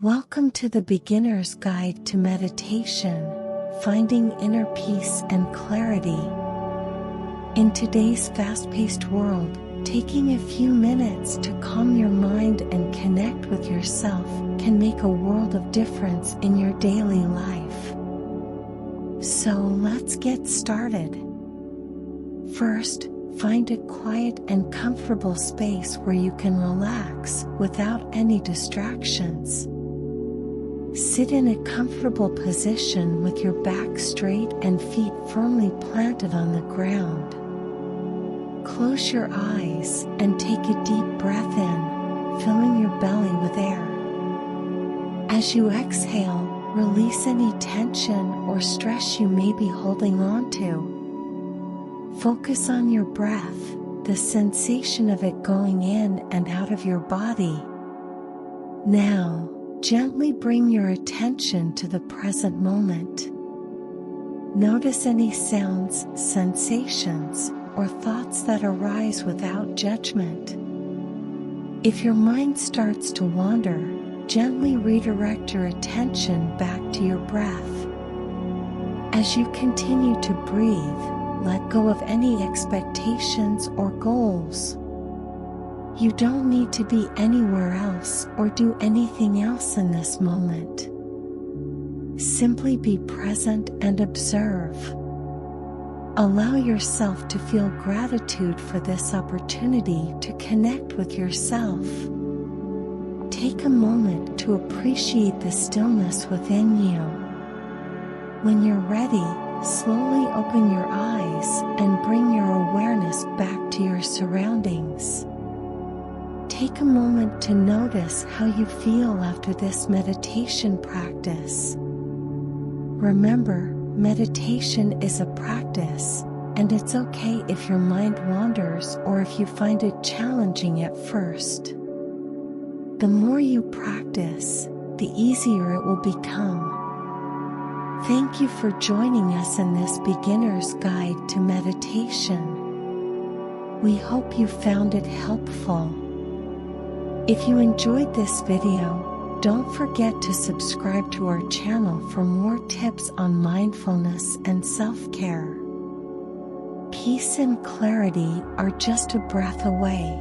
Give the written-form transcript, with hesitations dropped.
Welcome to the Beginner's Guide to Meditation, Finding Inner Peace and Clarity. In today's fast-paced world, taking a few minutes to calm your mind and connect with yourself can make a world of difference in your daily life. So let's get started. First, find a quiet and comfortable space where you can relax without any distractions. Sit in a comfortable position with your back straight and feet firmly planted on the ground. Close your eyes and take a deep breath in, filling your belly with air. As you exhale, release any tension or stress you may be holding on to. Focus on your breath, the sensation of it going in and out of your body. Now, gently bring your attention to the present moment. Notice any sounds, sensations, or thoughts that arise without judgment. If your mind starts to wander, gently redirect your attention back to your breath. As you continue to breathe, let go of any expectations or goals. You don't need to be anywhere else or do anything else in this moment. Simply be present and observe. Allow yourself to feel gratitude for this opportunity to connect with yourself. Take a moment to appreciate the stillness within you. When you're ready, slowly open your eyes and bring your awareness back to your surroundings. Take a moment to notice how you feel after this meditation practice. Remember, meditation is a practice, and it's okay if your mind wanders or if you find it challenging at first. The more you practice, the easier it will become. Thank you for joining us in this beginner's guide to meditation. We hope you found it helpful. If you enjoyed this video, don't forget to subscribe to our channel for more tips on mindfulness and self-care. Peace and clarity are just a breath away.